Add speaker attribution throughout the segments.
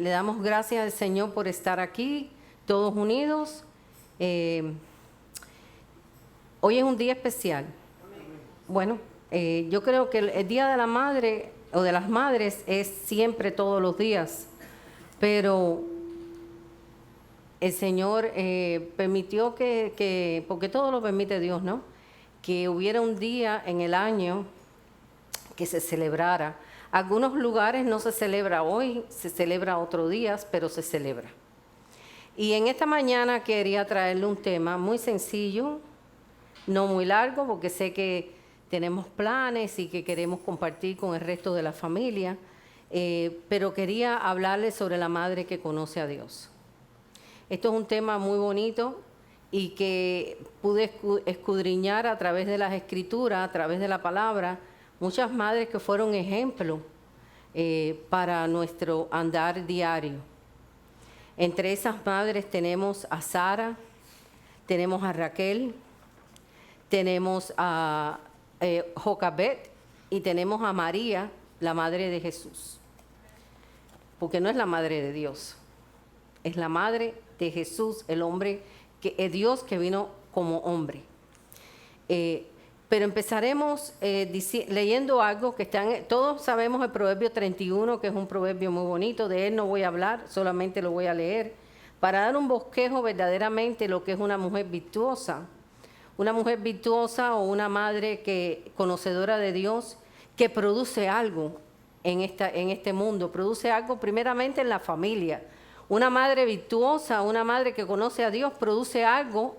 Speaker 1: Le damos gracias al Señor por estar aquí, todos unidos. Hoy es un día especial. Bueno, yo creo que el Día de la Madre o de las Madres es siempre todos los días, pero el Señor permitió porque todo lo permite Dios, ¿no? Que hubiera un día en el año que se celebrara. Algunos lugares no se celebra hoy, se celebra otros días, pero se celebra. Y en esta mañana quería traerle un tema muy sencillo, no muy largo, porque sé que tenemos planes y que queremos compartir con el resto de la familia, pero quería hablarle sobre la madre que conoce a Dios. Esto es un tema muy bonito y que pude escudriñar a través de las escrituras, a través de la palabra, muchas madres que fueron ejemplo para nuestro andar diario. Entre esas madres tenemos a Sara, tenemos a Raquel, tenemos a Jocabet y tenemos a María, la madre de Jesús. Porque no es la madre de Dios, es la madre de Jesús, el hombre, Dios que vino como hombre. Pero empezaremos leyendo algo que todos sabemos el Proverbio 31, que es un proverbio muy bonito. De él no voy a hablar, solamente lo voy a leer, para dar un bosquejo verdaderamente lo que es una mujer virtuosa. Una mujer virtuosa o una madre conocedora de Dios, que produce algo en este mundo, produce algo primeramente en la familia. Una madre virtuosa, una madre que conoce a Dios, produce algo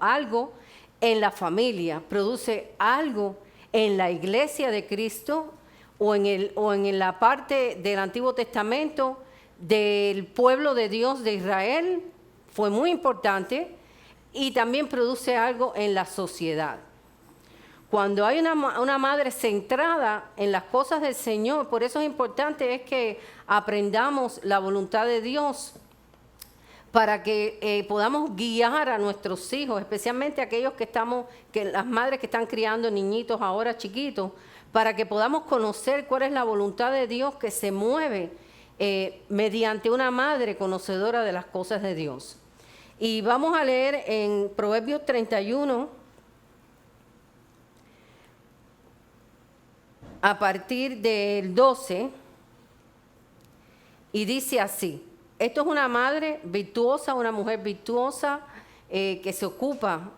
Speaker 1: en la familia, produce algo en la iglesia de Cristo o en la parte del Antiguo Testamento del pueblo de Dios de Israel, fue muy importante, y también produce algo en la sociedad. Cuando hay una madre centrada en las cosas del Señor, por eso es importante que aprendamos la voluntad de Dios, para que podamos guiar a nuestros hijos, especialmente aquellos las madres que están criando niñitos ahora chiquitos, para que podamos conocer cuál es la voluntad de Dios que se mueve mediante una madre conocedora de las cosas de Dios. Y vamos a leer en Proverbios 31, a partir del 12, y dice así. Esto es una madre virtuosa, una mujer virtuosa que se ocupa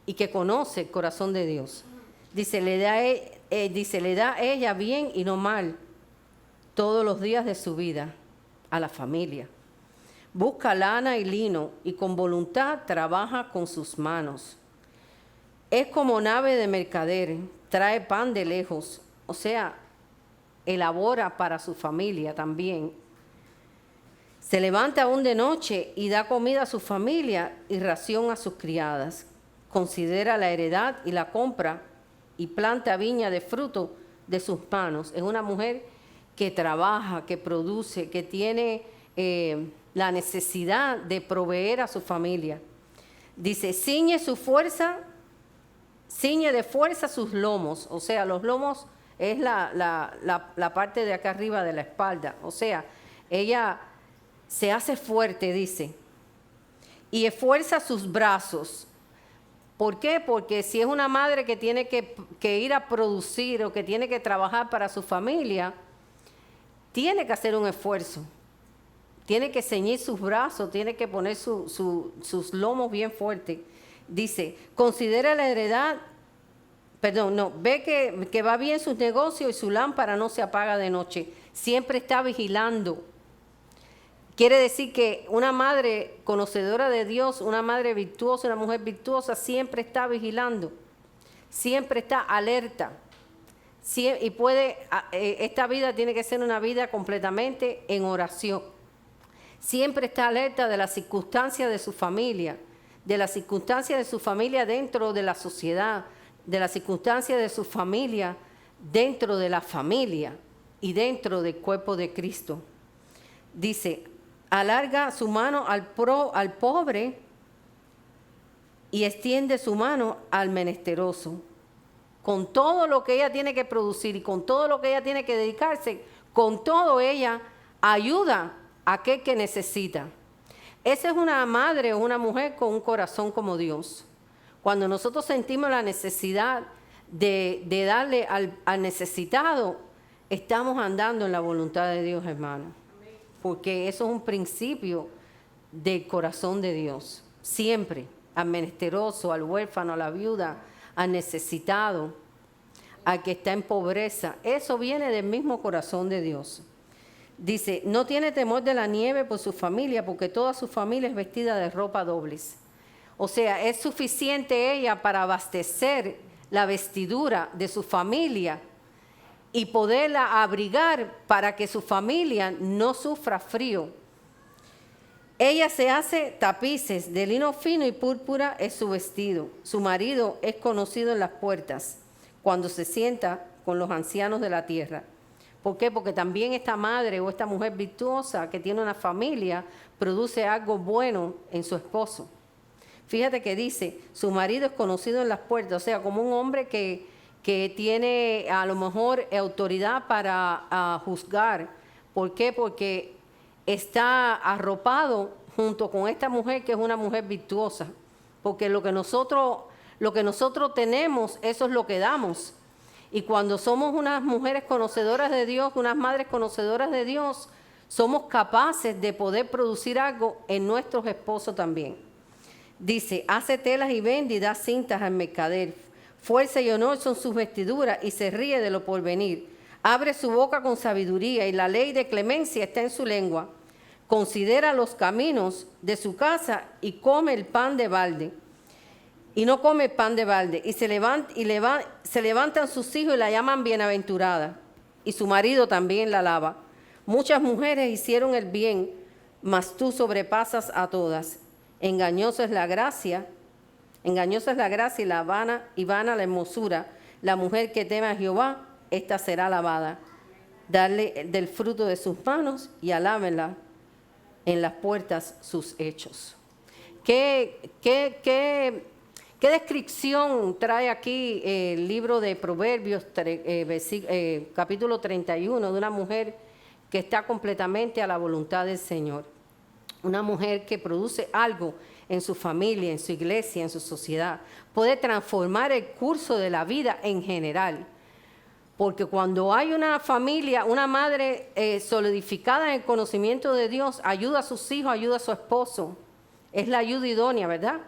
Speaker 1: y que conoce el corazón de Dios. Dice, le da a ella bien y no mal todos los días de su vida a la familia. Busca lana y lino y con voluntad trabaja con sus manos. Es como nave de mercader, trae pan de lejos, o sea, elabora para su familia también. Se levanta aún de noche y da comida a su familia y ración a sus criadas. Considera la heredad y la compra y planta viña de fruto de sus manos. Es una mujer que trabaja, que produce, que tiene la necesidad de proveer a su familia. Dice, ciñe de fuerza sus lomos. O sea, los lomos es la parte de acá arriba de la espalda. O sea, ella se hace fuerte, dice, y esfuerza sus brazos. ¿Por qué? Porque si es una madre que tiene que ir a producir o que tiene que trabajar para su familia, tiene que hacer un esfuerzo. Tiene que ceñir sus brazos, tiene que poner sus lomos bien fuertes. Dice, considera la heredad, ve que va bien sus negocios y su lámpara no se apaga de noche. Siempre está vigilando. Quiere decir que una madre conocedora de Dios, una madre virtuosa, una mujer virtuosa, siempre está vigilando, siempre está alerta. Y esta vida tiene que ser una vida completamente en oración. Siempre está alerta de las circunstancias de su familia, dentro de la sociedad, de las circunstancias de su familia dentro de la familia y dentro del cuerpo de Cristo. Dice, alarga su mano al pobre y extiende su mano al menesteroso. Con todo lo que ella tiene que producir y con todo lo que ella tiene que dedicarse, con todo ella ayuda aquel que necesita. Esa es una madre o una mujer con un corazón como Dios. Cuando nosotros sentimos la necesidad de darle al necesitado, estamos andando en la voluntad de Dios, hermano. Porque eso es un principio del corazón de Dios. Siempre, al menesteroso, al huérfano, a la viuda, al necesitado, al que está en pobreza. Eso viene del mismo corazón de Dios. Dice, no tiene temor de la nieve por su familia, porque toda su familia es vestida de ropa dobles. O sea, es suficiente ella para abastecer la vestidura de su familia y poderla abrigar para que su familia no sufra frío. Ella se hace tapices de lino fino y púrpura es su vestido. Su marido es conocido en las puertas cuando se sienta con los ancianos de la tierra. ¿Por qué? Porque también esta madre o esta mujer virtuosa que tiene una familia produce algo bueno en su esposo. Fíjate que dice, su marido es conocido en las puertas, o sea, como un hombre que tiene a lo mejor autoridad para juzgar. ¿Por qué? Porque está arropado junto con esta mujer que es una mujer virtuosa. Porque lo que nosotros tenemos, eso es lo que damos. Y cuando somos unas mujeres conocedoras de Dios, unas madres conocedoras de Dios, somos capaces de poder producir algo en nuestros esposos también. Dice, hace telas y vende y da cintas al mercader. Fuerza y honor son sus vestiduras y se ríe de lo porvenir. Abre su boca con sabiduría y la ley de clemencia está en su lengua. Considera los caminos de su casa y come el pan de balde. Y no come pan de balde. Y se levantan sus hijos y la llaman bienaventurada. Y su marido también la alaba. Muchas mujeres hicieron el bien, mas tú sobrepasas a todas. Engañosa es la gracia y vana la hermosura. La mujer que teme a Jehová, esta será alabada. Darle del fruto de sus manos y alábenla en las puertas sus hechos. ¿Qué descripción trae aquí el libro de Proverbios, capítulo 31, de una mujer que está completamente a la voluntad del Señor? Una mujer que produce algo en su familia, en su iglesia, en su sociedad. Puede transformar el curso de la vida en general. Porque cuando hay una familia, una madre solidificada en el conocimiento de Dios, ayuda a sus hijos, ayuda a su esposo. Es la ayuda idónea, ¿verdad?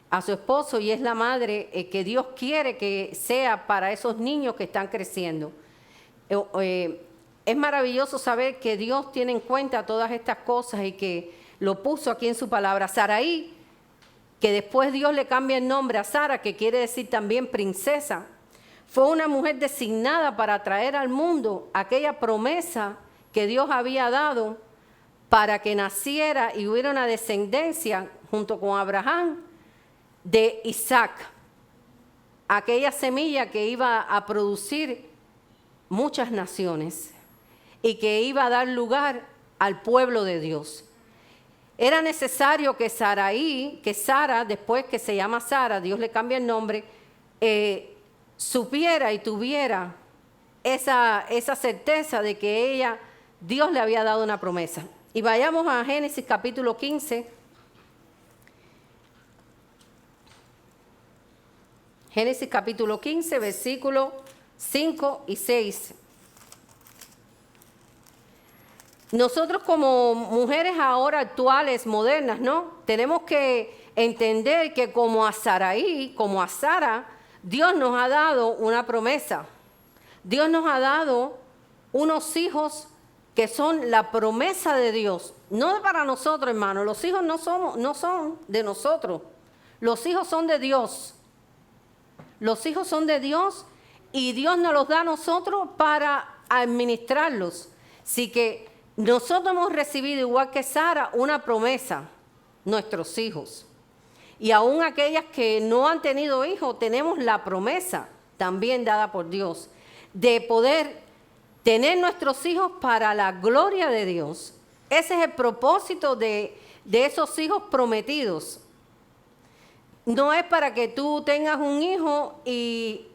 Speaker 1: A su esposo, y es la madre que Dios quiere que sea para esos niños que están creciendo. Es maravilloso saber que Dios tiene en cuenta todas estas cosas y que lo puso aquí en su palabra. Saraí, que después Dios le cambia el nombre a Sara, que quiere decir también princesa, fue una mujer designada para traer al mundo aquella promesa que Dios había dado para que naciera y hubiera una descendencia junto con Abraham de Isaac, aquella semilla que iba a producir muchas naciones y que iba a dar lugar al pueblo de Dios. Era necesario que Sara, después que se llama Sara, Dios le cambia el nombre, supiera y tuviera esa certeza de que Dios le había dado una promesa. Y vayamos a Génesis capítulo 15. Génesis capítulo 15, versículos 5 y 6. Nosotros como mujeres ahora actuales, modernas, ¿no? Tenemos que entender que como a Saraí, como a Sara, Dios nos ha dado una promesa. Dios nos ha dado unos hijos que son la promesa de Dios. No para nosotros, hermanos. Los hijos no son de nosotros. Los hijos son de Dios. Los hijos son de Dios y Dios nos los da a nosotros para administrarlos. Así que nosotros hemos recibido, igual que Sara, una promesa, nuestros hijos. Y aún aquellas que no han tenido hijos, tenemos la promesa también dada por Dios de poder tener nuestros hijos para la gloria de Dios. Ese es el propósito de esos hijos prometidos. No es para que tú tengas un hijo y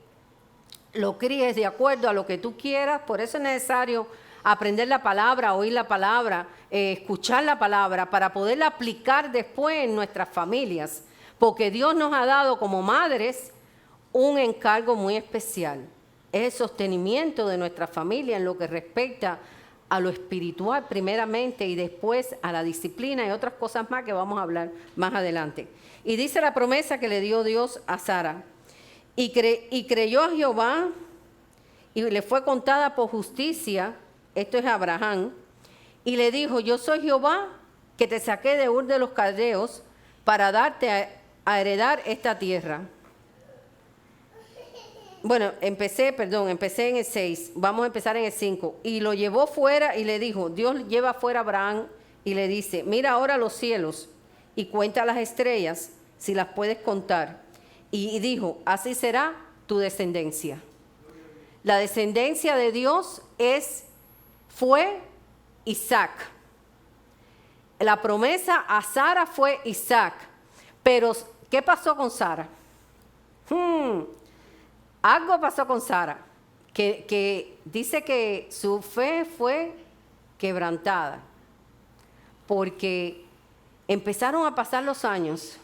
Speaker 1: lo críes de acuerdo a lo que tú quieras. Por eso es necesario aprender la palabra, oír la palabra, escuchar la palabra, para poderla aplicar después en nuestras familias. Porque Dios nos ha dado como madres un encargo muy especial. Es el sostenimiento de nuestra familia en lo que respecta a lo espiritual primeramente y después a la disciplina y otras cosas más que vamos a hablar más adelante. Y dice la promesa que le dio Dios a Sara. Y creyó a Jehová y le fue contada por justicia, esto es Abraham, y le dijo, yo soy Jehová que te saqué de Ur de los Caldeos para darte a heredar esta tierra. Bueno, empecé en el 6, vamos a empezar en el 5. Y lo llevó fuera y le dijo, Dios lleva fuera a Abraham y le dice, mira ahora los cielos y cuenta las estrellas, si las puedes contar. Y dijo, así será tu descendencia. La descendencia de Dios fue Isaac. La promesa a Sara fue Isaac. Pero, ¿qué pasó con Sara? Algo pasó con Sara, que dice que su fe fue quebrantada, porque empezaron a pasar los años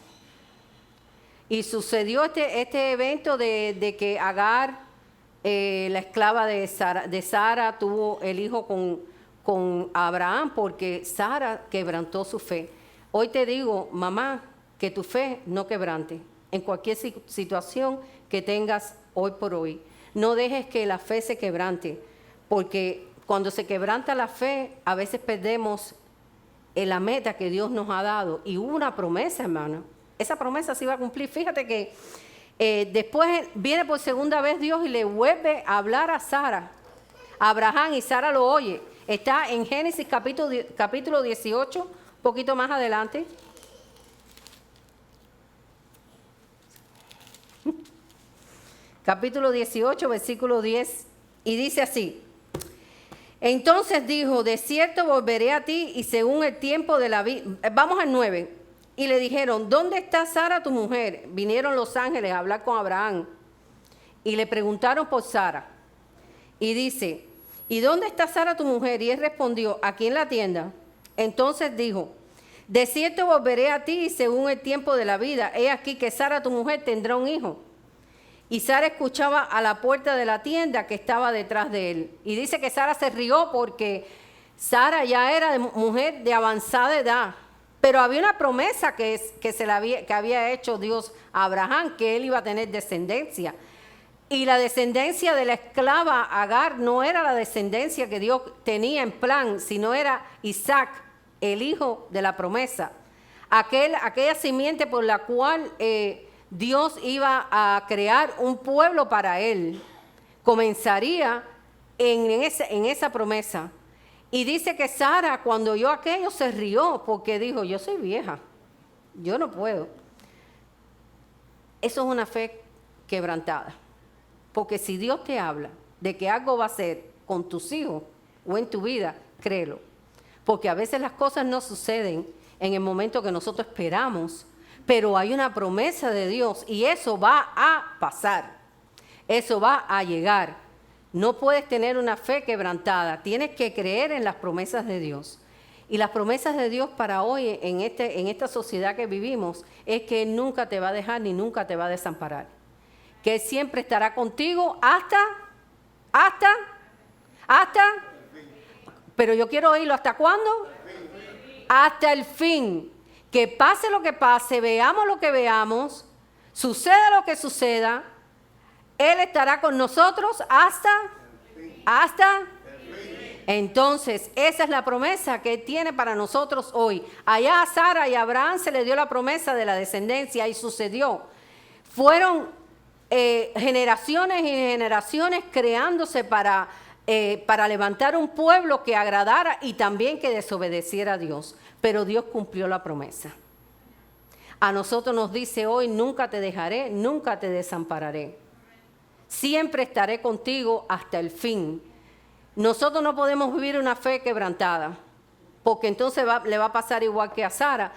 Speaker 1: y sucedió este evento de que Agar, la esclava de Sara, tuvo el hijo con Abraham, porque Sara quebrantó su fe. Hoy te digo, mamá, que tu fe no quebrante en cualquier situación que tengas hoy por hoy. No dejes que la fe se quebrante, porque cuando se quebranta la fe, a veces perdemos la meta que Dios nos ha dado. Y hubo una promesa, hermano. Esa promesa se iba a cumplir. Fíjate que después viene por segunda vez Dios y le vuelve a hablar a Sara, a Abraham, y Sara lo oye. Está en Génesis capítulo 18, un poquito más adelante. Capítulo 18, versículo 10, y dice así, entonces dijo, de cierto volveré a ti y según el tiempo de la vida, vamos al 9, y le dijeron, ¿dónde está Sara tu mujer? Vinieron los ángeles a hablar con Abraham y le preguntaron por Sara, y dice, ¿y dónde está Sara tu mujer? Y él respondió, aquí en la tienda. Entonces dijo, de cierto volveré a ti y según el tiempo de la vida, he aquí que Sara tu mujer tendrá un hijo. Y Sara escuchaba a la puerta de la tienda que estaba detrás de él. Y dice que Sara se rió porque Sara ya era mujer de avanzada edad. Pero había una promesa que había hecho Dios a Abraham, que él iba a tener descendencia. Y la descendencia de la esclava Agar no era la descendencia que Dios tenía en plan, sino era Isaac, el hijo de la promesa. Aquella simiente por la cual Dios iba a crear un pueblo para él. Comenzaría en esa promesa. Y dice que Sara, cuando oyó aquello, se rió porque dijo, yo soy vieja, yo no puedo. Eso es una fe quebrantada. Porque si Dios te habla de que algo va a ser con tus hijos o en tu vida, créelo. Porque a veces las cosas no suceden en el momento que nosotros esperamos, pero hay una promesa de Dios y eso va a pasar, eso va a llegar. No puedes tener una fe quebrantada, tienes que creer en las promesas de Dios. Y las promesas de Dios para hoy en esta sociedad que vivimos es que Él nunca te va a dejar ni nunca te va a desamparar. Que Él siempre estará contigo hasta, pero yo quiero oírlo, ¿hasta cuándo? Hasta el fin. Que pase lo que pase, veamos lo que veamos, suceda lo que suceda, Él estará con nosotros hasta. Entonces, esa es la promesa que Él tiene para nosotros hoy. Allá a Sara y a Abraham se le dio la promesa de la descendencia y sucedió. Fueron generaciones y generaciones creándose para levantar un pueblo que agradara y también que desobedeciera a Dios. Pero Dios cumplió la promesa. A nosotros nos dice hoy, nunca te dejaré, nunca te desampararé. Siempre estaré contigo hasta el fin. Nosotros no podemos vivir una fe quebrantada, porque entonces le va a pasar igual que a Sara.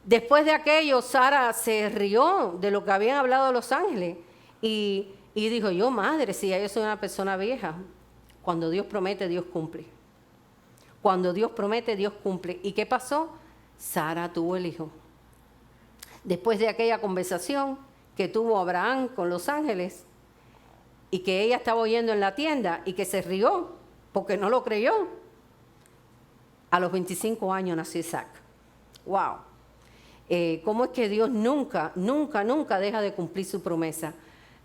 Speaker 1: Después de aquello, Sara se rió de lo que habían hablado los ángeles y dijo, yo madre, si ya yo soy una persona vieja, cuando Dios promete, Dios cumple. Cuando Dios promete, Dios cumple. ¿Y qué pasó? Sara tuvo el hijo. Después de aquella conversación que tuvo Abraham con los ángeles y que ella estaba oyendo en la tienda y que se rió porque no lo creyó, a los 25 años nació Isaac. ¡Wow! ¿Cómo es que Dios nunca deja de cumplir su promesa?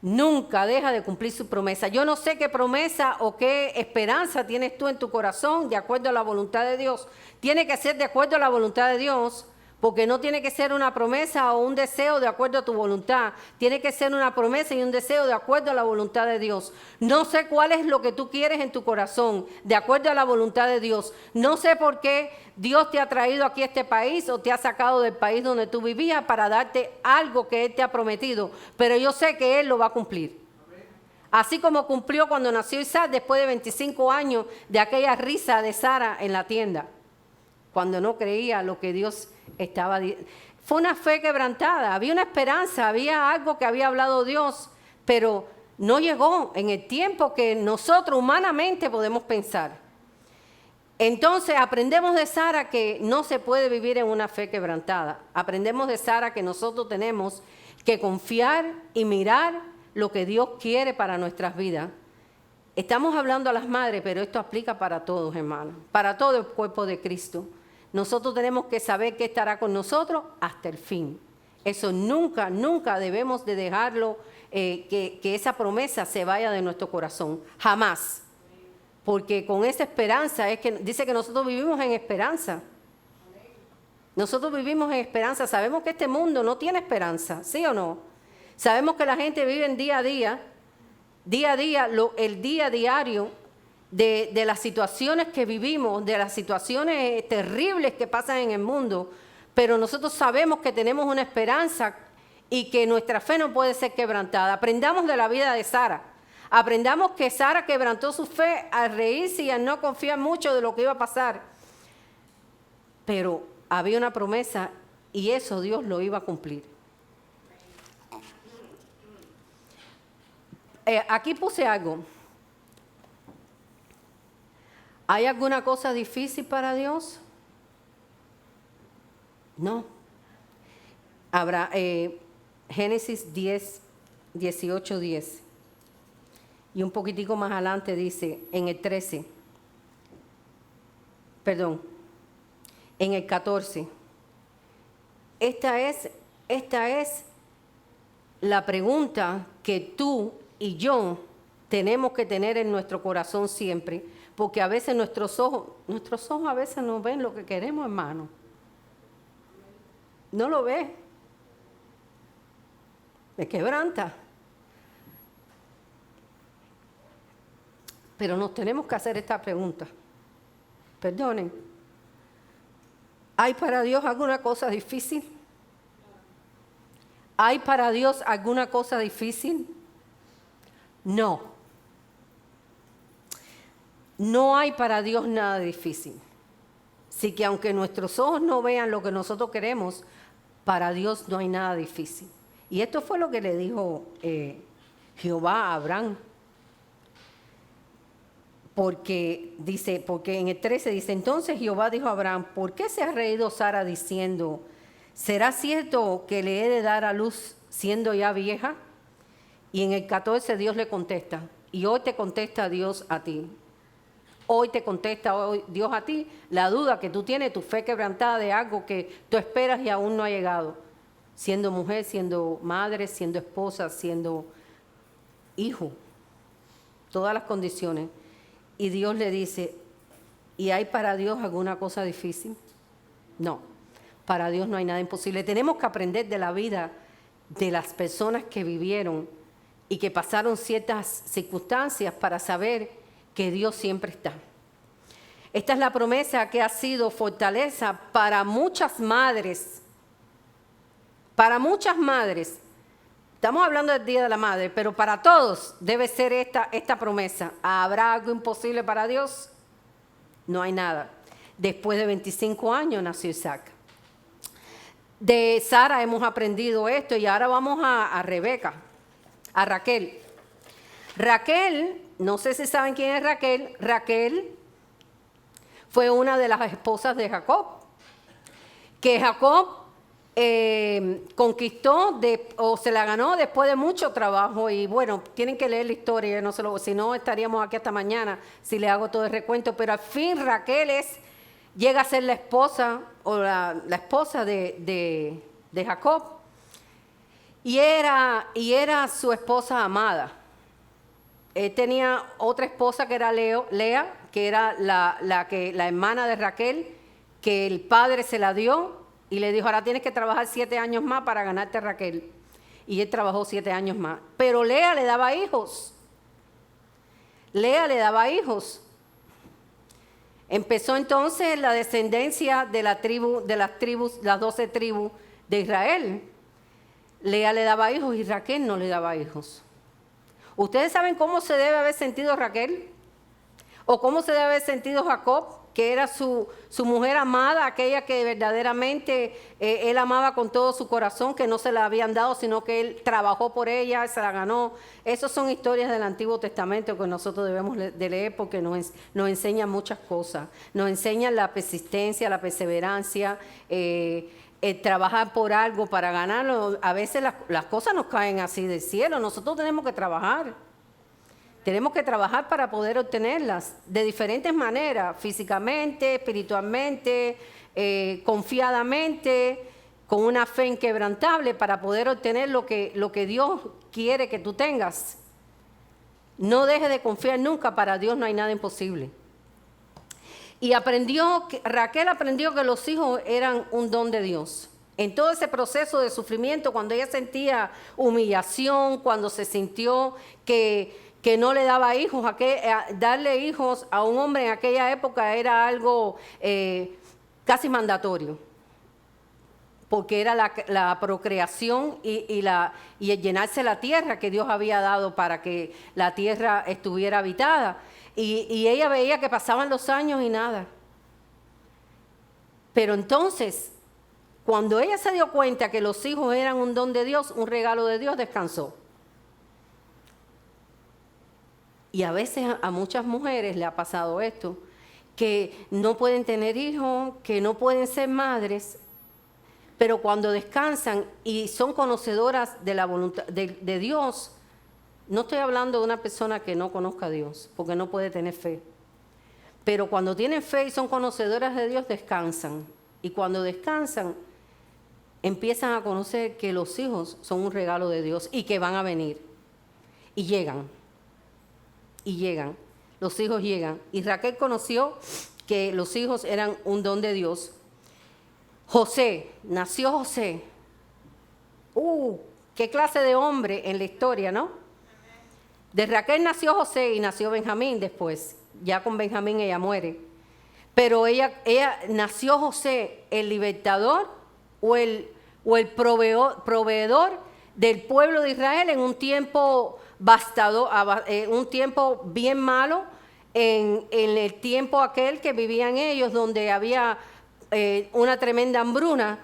Speaker 1: Nunca deja de cumplir su promesa. Yo no sé qué promesa o qué esperanza tienes tú en tu corazón de acuerdo a la voluntad de Dios. Tiene que ser de acuerdo a la voluntad de Dios, porque no tiene que ser una promesa o un deseo de acuerdo a tu voluntad. Tiene que ser una promesa y un deseo de acuerdo a la voluntad de Dios. No sé cuál es lo que tú quieres en tu corazón, de acuerdo a la voluntad de Dios. No sé por qué Dios te ha traído aquí a este país o te ha sacado del país donde tú vivías para darte algo que Él te ha prometido. Pero yo sé que Él lo va a cumplir. Así como cumplió cuando nació Isaac después de 25 años de aquella risa de Sara en la tienda, cuando no creía lo que Dios estaba diciendo. Fue una fe quebrantada, había una esperanza, había algo que había hablado Dios, pero no llegó en el tiempo que nosotros humanamente podemos pensar. Entonces aprendemos de Sara que no se puede vivir en una fe quebrantada. Aprendemos de Sara que nosotros tenemos que confiar y mirar lo que Dios quiere para nuestras vidas. Estamos hablando a las madres, pero esto aplica para todos, hermanos, para todo el cuerpo de Cristo. Nosotros tenemos que saber que estará con nosotros hasta el fin. Eso nunca debemos de dejarlo, que esa promesa se vaya de nuestro corazón. Jamás. Porque con esa esperanza es que dice que nosotros vivimos en esperanza. Nosotros vivimos en esperanza. Sabemos que este mundo no tiene esperanza, ¿sí o no? Sabemos que la gente vive en día a día, el día diario de las situaciones que vivimos, de las situaciones terribles que pasan en el mundo, pero nosotros sabemos que tenemos una esperanza y que nuestra fe no puede ser quebrantada. Aprendamos de la vida de Sara. Aprendamos que Sara quebrantó su fe al reírse y al no confiar mucho de lo que iba a pasar. Pero había una promesa y eso Dios lo iba a cumplir. Aquí puse algo. ¿Hay alguna cosa difícil para Dios? No. Habrá Génesis 10, 18, 10. Y un poquitico más adelante dice, en el 13. Perdón, en el 14. Esta es la pregunta que tú y yo tenemos que tener en nuestro corazón siempre, porque a veces nuestros ojos a veces no ven lo que queremos, hermano. No lo ve. Me quebranta. Pero nos tenemos que hacer esta pregunta. Perdonen. ¿Hay para Dios alguna cosa difícil? ¿Hay para Dios alguna cosa difícil? No. No hay para Dios nada difícil. Así que aunque nuestros ojos no vean lo que nosotros queremos, para Dios no hay nada difícil. Y esto fue lo que le dijo Jehová a Abraham. Porque en el 13 dice, entonces Jehová dijo a Abraham, ¿por qué se ha reído Sara diciendo, ¿será cierto que le he de dar a luz siendo ya vieja? Y en el 14 Dios le contesta, y hoy te contesta Dios a ti. Hoy te contesta Dios a ti la duda que tú tienes, tu fe quebrantada de algo que tú esperas y aún no ha llegado. Siendo mujer, siendo madre, siendo esposa, siendo hijo. Todas las condiciones. Y Dios le dice, ¿y hay para Dios alguna cosa difícil? No, para Dios no hay nada imposible. Tenemos que aprender de la vida de las personas que vivieron y que pasaron ciertas circunstancias para saber que Dios siempre está. Esta es la promesa que ha sido fortaleza para muchas madres. Para muchas madres. Estamos hablando del Día de la Madre, pero para todos debe ser esta promesa. ¿Habrá algo imposible para Dios? No hay nada. Después de 25 años nació Isaac. De Sara hemos aprendido esto y ahora vamos a Rebeca, a Raquel. Raquel, no sé si saben quién es Raquel. Raquel fue una de las esposas de Jacob, que Jacob conquistó o se la ganó después de mucho trabajo. Y bueno, tienen que leer la historia, si no estaríamos aquí hasta mañana si le hago todo el recuento, pero al fin Raquel llega a ser la esposa o la esposa de Jacob, y era su esposa amada. Él tenía otra esposa que era Lea, que era la hermana de Raquel, que el padre se la dio y le dijo: ahora tienes que trabajar 7 años más para ganarte a Raquel. Y él trabajó 7 años más. Pero Lea le daba hijos. Empezó entonces la descendencia de las 12 tribus de Israel. Lea le daba hijos y Raquel no le daba hijos. ¿Ustedes saben cómo se debe haber sentido Raquel? ¿O cómo se debe haber sentido Jacob, que era su mujer amada, aquella que verdaderamente él amaba con todo su corazón, que no se la habían dado, sino que él trabajó por ella, se la ganó? Esas son historias del Antiguo Testamento que nosotros debemos de leer, porque nos enseñan muchas cosas. Nos enseñan la persistencia, la perseverancia, trabajar por algo para ganarlo. A veces las cosas nos caen así del cielo. Nosotros tenemos que trabajar. Tenemos que trabajar para poder obtenerlas de diferentes maneras: físicamente, espiritualmente, confiadamente, con una fe inquebrantable, para poder obtener lo que Dios quiere que tú tengas. No dejes de confiar nunca. Para Dios no hay nada imposible. Y Raquel aprendió que los hijos eran un don de Dios. En todo ese proceso de sufrimiento, cuando ella sentía humillación, cuando se sintió que no le daba hijos, darle hijos a un hombre en aquella época era algo casi mandatorio, porque era la procreación y el llenarse la tierra que Dios había dado para que la tierra estuviera habitada. Y ella veía que pasaban los años y nada. Pero entonces, cuando ella se dio cuenta que los hijos eran un don de Dios, un regalo de Dios, descansó. Y a veces a muchas mujeres le ha pasado esto, que no pueden tener hijos, que no pueden ser madres, pero cuando descansan y son conocedoras de la voluntad de Dios. No estoy hablando de una persona que no conozca a Dios, porque no puede tener fe. Pero cuando tienen fe y son conocedoras de Dios, descansan. Y cuando descansan, empiezan a conocer que los hijos son un regalo de Dios y que van a venir. Y llegan. Los hijos llegan. Y Raquel conoció que los hijos eran un don de Dios. Nació José. Qué clase de hombre en la historia, ¿no? De Raquel nació José y nació Benjamín después. Ya con Benjamín ella muere. Pero ella nació José, el libertador o el proveedor del pueblo de Israel en un tiempo un tiempo bien malo, en el tiempo aquel que vivían ellos, donde había una tremenda hambruna.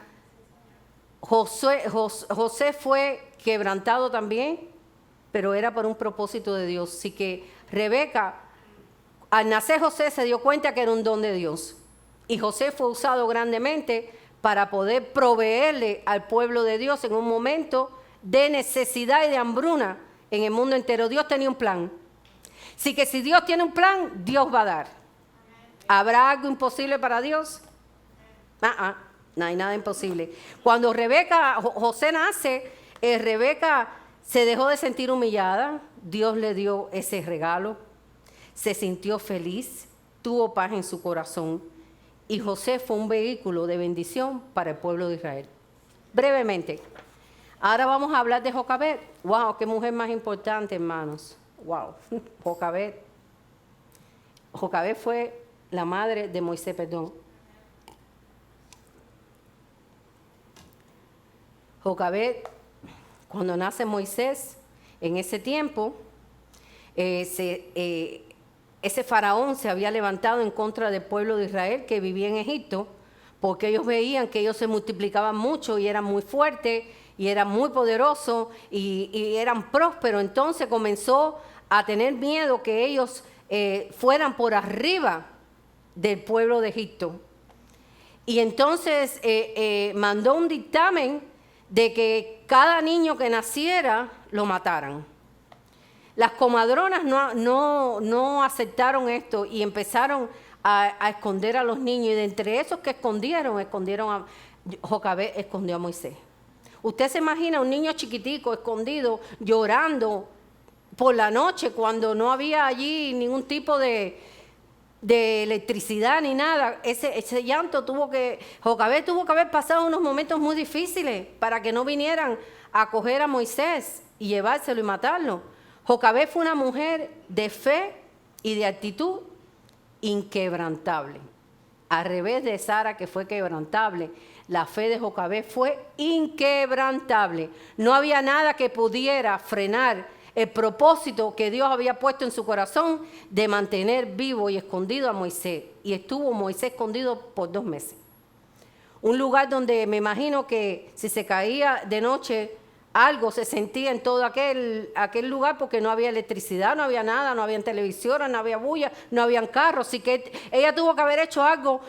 Speaker 1: José fue quebrantado también, pero era por un propósito de Dios. Así que Rebeca, al nacer José, se dio cuenta que era un don de Dios. Y José fue usado grandemente para poder proveerle al pueblo de Dios en un momento de necesidad y de hambruna en el mundo entero. Dios tenía un plan. Así que si Dios tiene un plan, Dios va a dar. ¿Habrá algo imposible para Dios? No hay nada imposible. Cuando José nace, Rebeca se dejó de sentir humillada. Dios le dio ese regalo. Se sintió feliz, tuvo paz en su corazón. Y José fue un vehículo de bendición para el pueblo de Israel. Brevemente, ahora vamos a hablar de Jocabed. ¡Wow! ¡Qué mujer más importante, hermanos! ¡Wow! Jocabed. Jocabed fue la madre de Moisés, Jocabed, cuando nace Moisés, en ese tiempo, ese faraón se había levantado en contra del pueblo de Israel que vivía en Egipto, porque ellos veían que ellos se multiplicaban mucho y eran muy fuertes y eran muy poderosos y eran prósperos. Entonces comenzó a tener miedo que ellos fueran por arriba del pueblo de Egipto. Y entonces mandó un dictamen de que cada niño que naciera lo mataran. Las comadronas no aceptaron esto y empezaron a esconder a los niños. Y de entre esos que escondieron a Jocabed, escondió a Moisés. Usted se imagina un niño chiquitico escondido llorando por la noche cuando no había allí ningún tipo de electricidad ni nada. Ese llanto Jocabed tuvo que haber pasado unos momentos muy difíciles para que no vinieran a coger a Moisés y llevárselo y matarlo. Jocabed fue una mujer de fe y de actitud inquebrantable. Al revés de Sara, que fue quebrantable, la fe de Jocabed fue inquebrantable. No había nada que pudiera frenar el propósito que Dios había puesto en su corazón de mantener vivo y escondido a Moisés. Y estuvo Moisés escondido por 2 meses. Un lugar donde me imagino que si se caía de noche, algo se sentía en todo aquel lugar, porque no había electricidad, no había nada, no había televisiones, no había bulla, no habían carros. Así que ella tuvo que haber hecho algo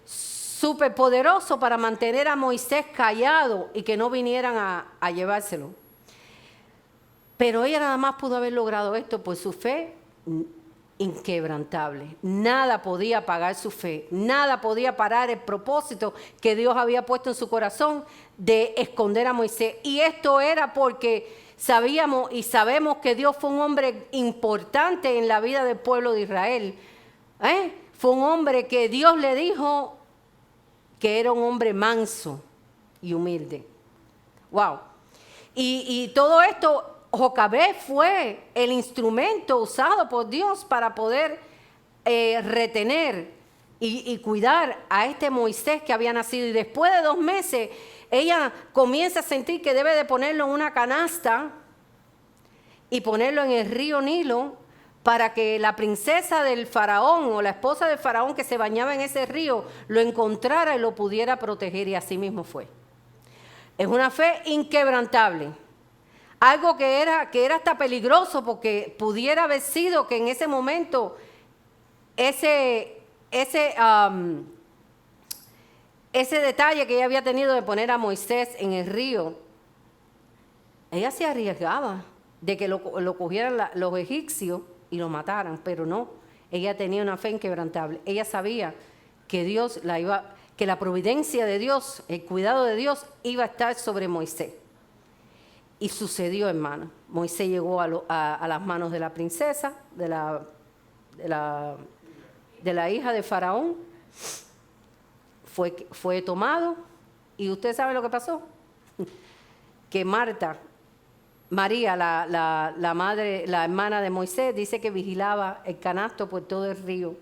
Speaker 1: súper poderoso para mantener a Moisés callado y que no vinieran a llevárselo. Pero ella nada más pudo haber logrado esto por su fe inquebrantable. Nada podía apagar su fe, nada podía parar el propósito que Dios había puesto en su corazón de esconder a Moisés. Y esto era porque sabíamos y sabemos que Dios fue un hombre importante en la vida del pueblo de Israel. Fue un hombre que Dios le dijo que era un hombre manso y humilde. ¡Wow! Y todo esto, Jocabed fue el instrumento usado por Dios para poder retener y cuidar a este Moisés que había nacido. Y después de 2 meses, ella comienza a sentir que debe de ponerlo en una canasta y ponerlo en el río Nilo para que la princesa del faraón o la esposa del faraón que se bañaba en ese río lo encontrara y lo pudiera proteger. Y así mismo fue. Es una fe inquebrantable. Algo que era hasta peligroso, porque pudiera haber sido que en ese momento ese detalle que ella había tenido de poner a Moisés en el río, ella se arriesgaba de que lo cogieran los egipcios y lo mataran, pero no. Ella tenía una fe inquebrantable. Ella sabía que que la providencia de Dios, el cuidado de Dios iba a estar sobre Moisés. Y sucedió, hermano. Moisés llegó a las manos de la princesa, de la hija de Faraón. Fue tomado. ¿Y usted sabe lo que pasó? Que María, la madre, la hermana de Moisés, dice que vigilaba el canasto por todo el río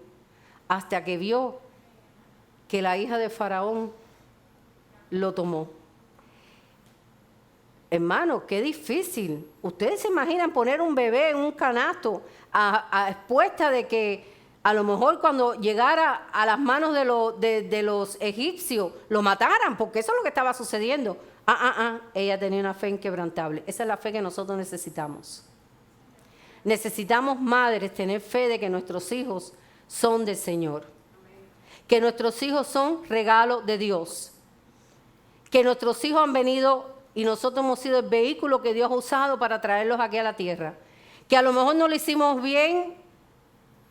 Speaker 1: hasta que vio que la hija de Faraón lo tomó. Hermano, qué difícil. ¿Ustedes se imaginan poner un bebé en un canasto a expuesta de que a lo mejor cuando llegara a las manos de los egipcios lo mataran? Porque eso es lo que estaba sucediendo. Ella tenía una fe inquebrantable. Esa es la fe que nosotros necesitamos. Necesitamos, madres, tener fe de que nuestros hijos son del Señor. Que nuestros hijos son regalo de Dios. Que nuestros hijos han venido y nosotros hemos sido el vehículo que Dios ha usado para traerlos aquí a la tierra. Que a lo mejor no lo hicimos bien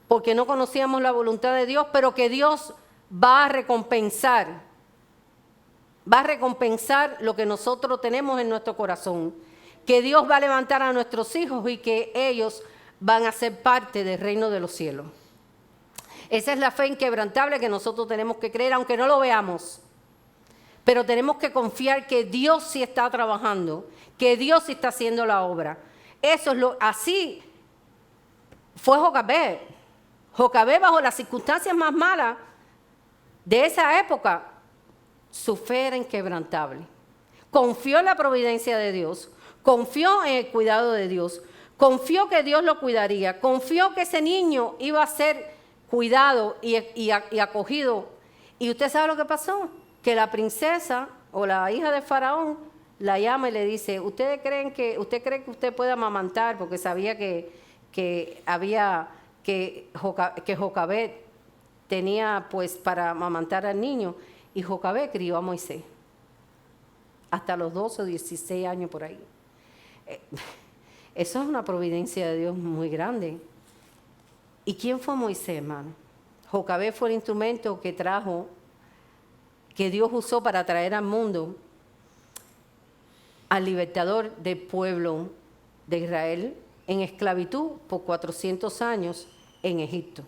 Speaker 1: porque no conocíamos la voluntad de Dios, pero que Dios va a recompensar lo que nosotros tenemos en nuestro corazón. Que Dios va a levantar a nuestros hijos y que ellos van a ser parte del reino de los cielos. Esa es la fe inquebrantable que nosotros tenemos que creer, aunque no lo veamos. Pero tenemos que confiar que Dios sí está trabajando, que Dios sí está haciendo la obra. Así fue Jocabed. Jocabed, bajo las circunstancias más malas de esa época, su fe era inquebrantable. Confió en la providencia de Dios, confió en el cuidado de Dios, confió que Dios lo cuidaría, confió que ese niño iba a ser cuidado y acogido. ¿Y usted sabe lo que pasó? Que la princesa o la hija de Faraón la llama y le dice, ¿usted cree que usted puede amamantar? Porque sabía que Jocabed tenía pues para amamantar al niño, y Jocabed crió a Moisés hasta los 12 o 16 años por ahí. Eso es una providencia de Dios muy grande. ¿Y quién fue Moisés, hermano? Jocabed fue el instrumento que Dios usó para traer al mundo al libertador del pueblo de Israel en esclavitud por 400 años en Egipto.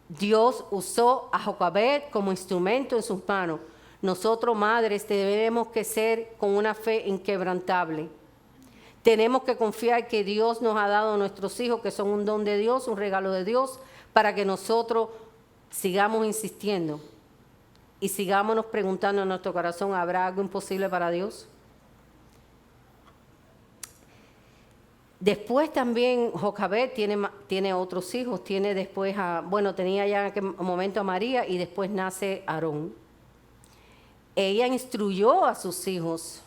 Speaker 1: Dios usó a Jocabed como instrumento en sus manos. Nosotros, madres, debemos que ser con una fe inquebrantable. Tenemos que confiar que Dios nos ha dado a nuestros hijos, que son un don de Dios, un regalo de Dios, para que nosotros sigamos insistiendo y sigámonos preguntando en nuestro corazón, ¿habrá algo imposible para Dios? Después también Jocabed tiene otros hijos, tiene después tenía ya en aquel momento a María y después nace Aarón. Ella instruyó a sus hijos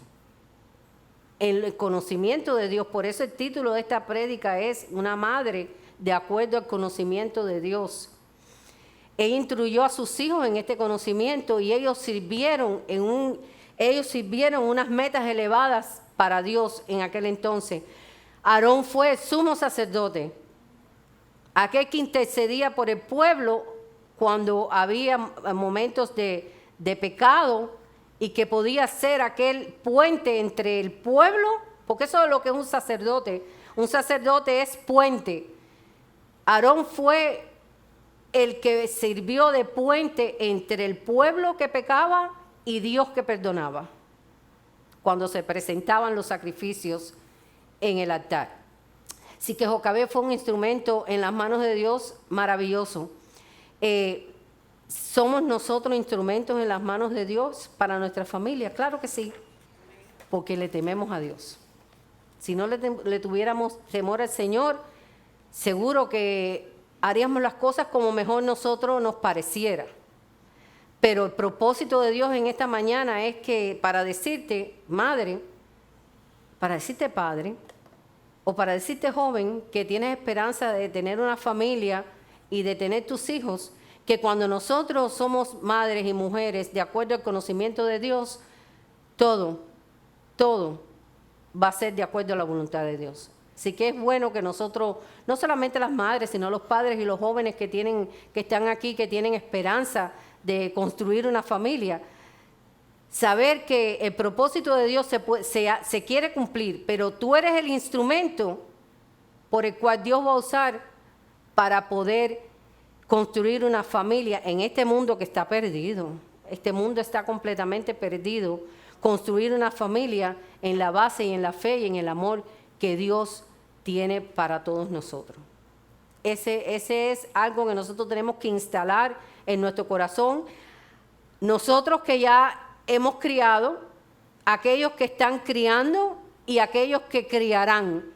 Speaker 1: en el conocimiento de Dios, por eso el título de esta prédica es Una madre de acuerdo al conocimiento de Dios. Ella instruyó a sus hijos en este conocimiento y ellos sirvieron unas metas elevadas para Dios en aquel entonces. Aarón fue el sumo sacerdote, aquel que intercedía por el pueblo cuando había momentos de pecado y que podía ser aquel puente entre el pueblo, porque eso es lo que es un sacerdote. Un sacerdote es puente. Aarón fue el que sirvió de puente entre el pueblo que pecaba y Dios que perdonaba, cuando se presentaban los sacrificios en el altar. Así que Jocabed fue un instrumento en las manos de Dios maravilloso. ¿Somos nosotros instrumentos en las manos de Dios para nuestra familia? Claro que sí, porque le tememos a Dios. Si no le tuviéramos temor al Señor, seguro que haríamos las cosas como mejor nosotros nos pareciera. Pero el propósito de Dios en esta mañana es que para decirte, madre, para decirte padre, o para decirte joven que tienes esperanza de tener una familia y de tener tus hijos, que cuando nosotros somos madres y mujeres de acuerdo al conocimiento de Dios, todo va a ser de acuerdo a la voluntad de Dios. Así que es bueno que nosotros, no solamente las madres, sino los padres y los jóvenes que están aquí, que tienen esperanza de construir una familia, saber que el propósito de Dios se quiere cumplir, pero tú eres el instrumento por el cual Dios va a usar para poder construir una familia en este mundo que está perdido. Este mundo está completamente perdido. Construir una familia en la base y en la fe y en el amor que Dios tiene para todos nosotros. Ese es algo que nosotros tenemos que instalar en nuestro corazón. Nosotros que ya hemos criado, aquellos que están criando y aquellos que criarán.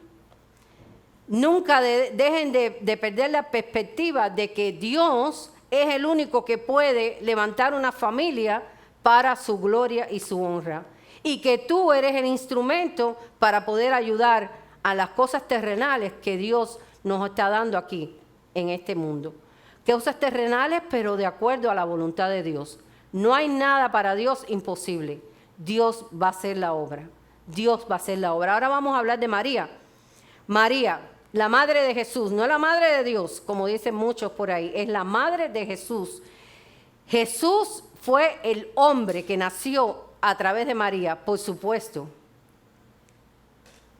Speaker 1: Nunca dejen de perder la perspectiva de que Dios es el único que puede levantar una familia para su gloria y su honra. Y que tú eres el instrumento para poder ayudar a las cosas terrenales que Dios nos está dando aquí en este mundo. Cosas terrenales, pero de acuerdo a la voluntad de Dios. No hay nada para Dios imposible. Dios va a hacer la obra. Dios va a hacer la obra. Ahora vamos a hablar de María. María, la madre de Jesús, no la madre de Dios, como dicen muchos por ahí, es la madre de Jesús. Jesús fue el hombre que nació a través de María, por supuesto.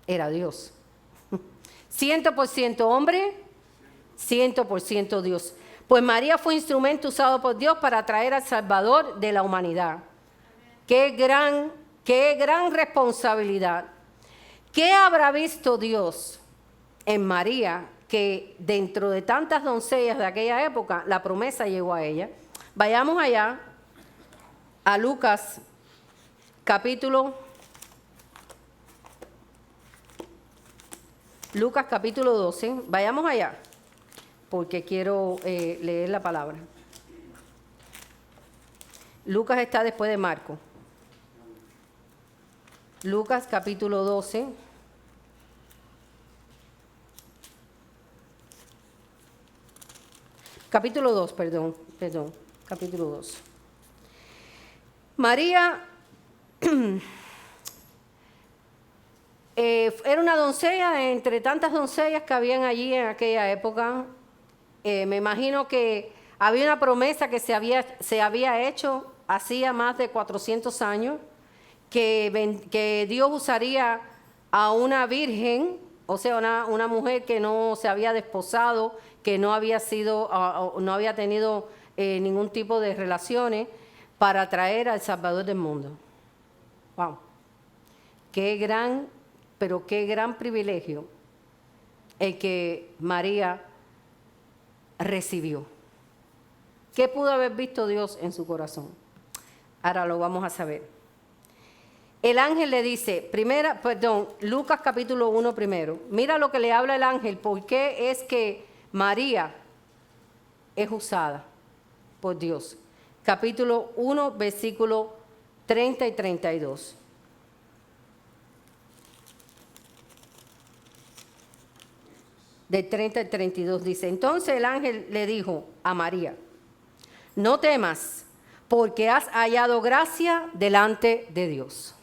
Speaker 1: Era Dios. 100% hombre, 100% Dios. Pues María fue instrumento usado por Dios para traer al Salvador de la humanidad. Qué gran responsabilidad. ¿Qué habrá visto Dios en María que dentro de tantas doncellas de aquella época la promesa llegó a ella? Vayamos allá a Lucas capítulo 12. Vayamos allá, porque quiero leer la palabra. Lucas está después de Marcos. Lucas capítulo 12. Capítulo 2, capítulo 2. María era una doncella entre tantas doncellas que habían allí en aquella época. Me imagino que había una promesa que se había hecho hacía más de 400 años, que Dios usaría a una virgen, o sea, una mujer que no se había desposado, que no había tenido ningún tipo de relaciones, para traer al Salvador del mundo. Wow. Qué gran privilegio el que María recibió. ¿Qué pudo haber visto Dios en su corazón? Ahora lo vamos a saber. El ángel le dice, Lucas capítulo 1 primero. Mira lo que le habla el ángel, por qué es que María es usada por Dios. Capítulo 1, versículo 30 y 32. De 30 y 32 dice, entonces el ángel le dijo a María, no temas, porque has hallado gracia delante de Dios.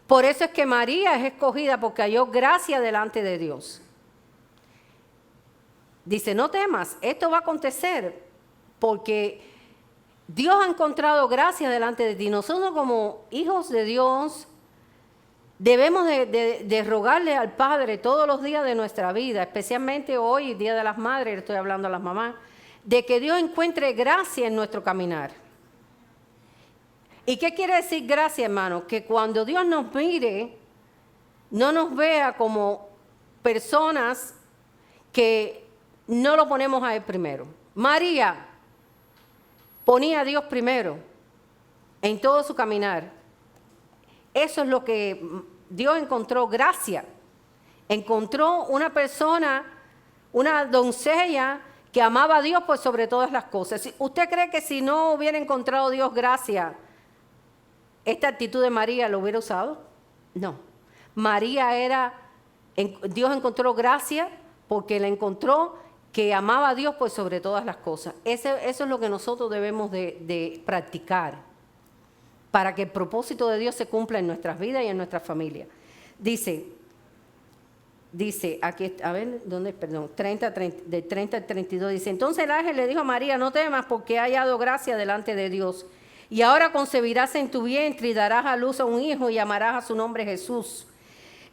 Speaker 1: Por eso es que María es escogida, porque halló gracia delante de Dios. Dice, no temas, esto va a acontecer, porque Dios ha encontrado gracia delante de ti. Nosotros como hijos de Dios debemos de rogarle al Padre todos los días de nuestra vida, especialmente hoy, Día de las Madres, le estoy hablando a las mamás, de que Dios encuentre gracia en nuestro caminar. ¿Y qué quiere decir gracia, hermano? Que cuando Dios nos mire, no nos vea como personas que no lo ponemos a Él primero. María ponía a Dios primero en todo su caminar. Eso es lo que Dios encontró, gracia. Encontró una persona, una doncella que amaba a Dios por sobre todas las cosas. ¿Usted cree que si no hubiera encontrado Dios gracia, esta actitud de María lo hubiera usado? No. Dios encontró gracia porque la encontró que amaba a Dios por sobre todas las cosas. Eso es lo que nosotros debemos de practicar para que el propósito de Dios se cumpla en nuestras vidas y en nuestras familias. Dice aquí, a ver, ¿dónde? Perdón, de 30 al 32 dice, entonces el ángel le dijo a María, no temas porque ha hallado gracia delante de Dios. Y ahora concebirás en tu vientre y darás a luz a un hijo y llamarás a su nombre Jesús.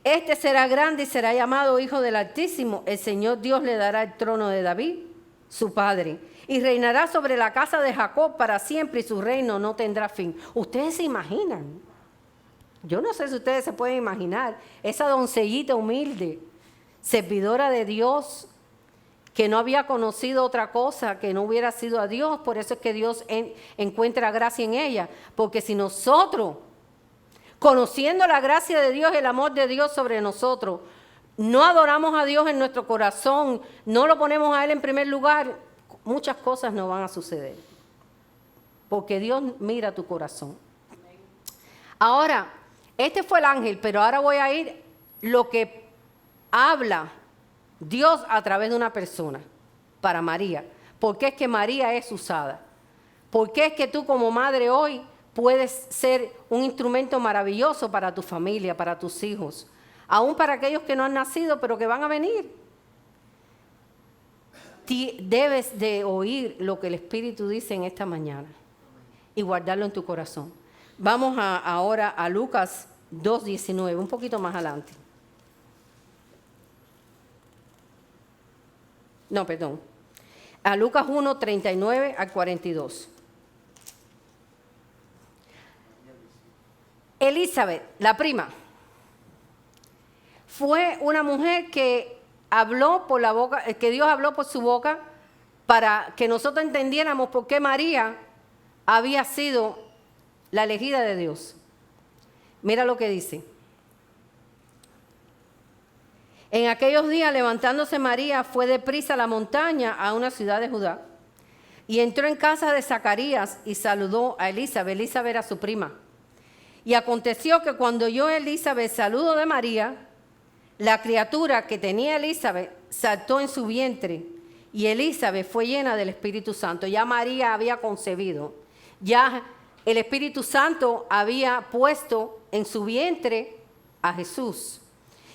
Speaker 1: Este será grande y será llamado Hijo del Altísimo. El Señor Dios le dará el trono de David, su padre, y reinará sobre la casa de Jacob para siempre y su reino no tendrá fin. ¿Ustedes se imaginan? Yo no sé si ustedes se pueden imaginar esa doncellita humilde, servidora de Dios, que no había conocido otra cosa que no hubiera sido a Dios. Por eso es que Dios encuentra gracia en ella. Porque si nosotros, conociendo la gracia de Dios, el amor de Dios sobre nosotros, no adoramos a Dios en nuestro corazón, no lo ponemos a Él en primer lugar, muchas cosas no van a suceder. Porque Dios mira tu corazón. Ahora, este fue el ángel, pero ahora voy a ir lo que habla Dios a través de una persona para María. ¿Por qué es que María es usada? ¿Por qué es que tú como madre hoy puedes ser un instrumento maravilloso para tu familia, para tus hijos? Aún para aquellos que no han nacido, pero que van a venir. Debes de oír lo que el Espíritu dice en esta mañana y guardarlo en tu corazón. Vamos ahora a Lucas 2:19, un poquito más adelante. No, perdón. A Lucas 1:39 al 42. Elizabeth, la prima, fue una mujer que habló por la boca, que Dios habló por su boca para que nosotros entendiéramos por qué María había sido la elegida de Dios. Mira lo que dice. En aquellos días, levantándose María, fue deprisa a la montaña a una ciudad de Judá y entró en casa de Zacarías y saludó a Elizabeth. Elizabeth era su prima. Y aconteció que cuando oyó Elizabeth el saludo de María, la criatura que tenía Elizabeth saltó en su vientre y Elizabeth fue llena del Espíritu Santo. Ya María había concebido. Ya el Espíritu Santo había puesto en su vientre a Jesús.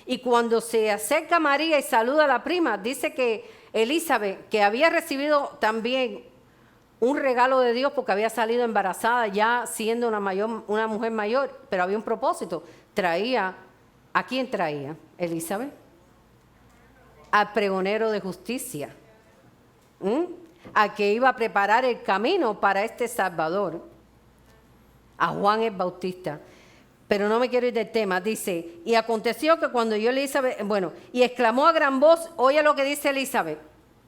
Speaker 1: Y cuando se acerca María y saluda a la prima, dice que Elizabeth, que había recibido también un regalo de Dios porque había salido embarazada ya siendo una mujer mayor, pero había un propósito. ¿A quién traía Elizabeth? Al pregonero de justicia, al que iba a preparar el camino para este Salvador, a Juan el Bautista. Pero no me quiero ir del tema. Dice, y aconteció que cuando yo Elizabeth, y exclamó a gran voz, oye lo que dice Elizabeth.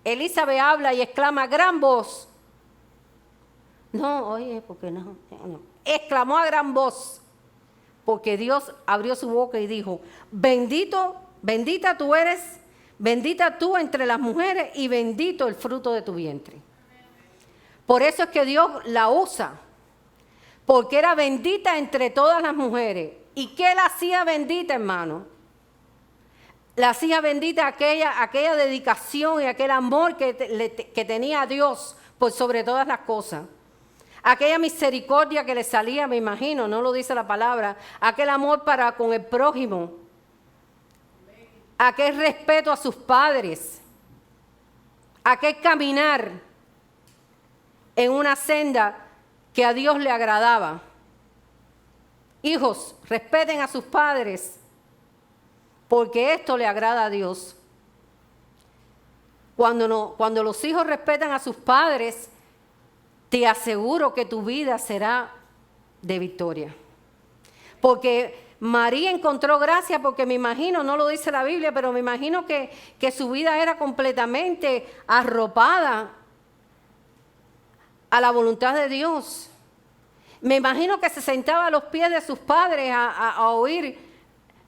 Speaker 1: Elizabeth habla y exclama a gran voz. No, oye, porque no. Exclamó a gran voz, porque Dios abrió su boca y dijo, bendita tú eres, bendita tú entre las mujeres y bendito el fruto de tu vientre. Por eso es que Dios la usa, porque era bendita entre todas las mujeres. ¿Y qué la hacía bendita, hermano? La hacía bendita aquella dedicación y aquel amor que tenía a Dios por sobre todas las cosas. Aquella misericordia que le salía, me imagino, no lo dice la palabra, aquel amor para con el prójimo, aquel respeto a sus padres, aquel caminar en una senda que a Dios le agradaba. Hijos, respeten a sus padres, porque esto le agrada a Dios. Cuando los hijos respetan a sus padres, te aseguro que tu vida será de victoria. Porque María encontró gracia, porque me imagino, no lo dice la Biblia, pero me imagino que su vida era completamente arropada a la voluntad de Dios. Me imagino que se sentaba a los pies de sus padres a oír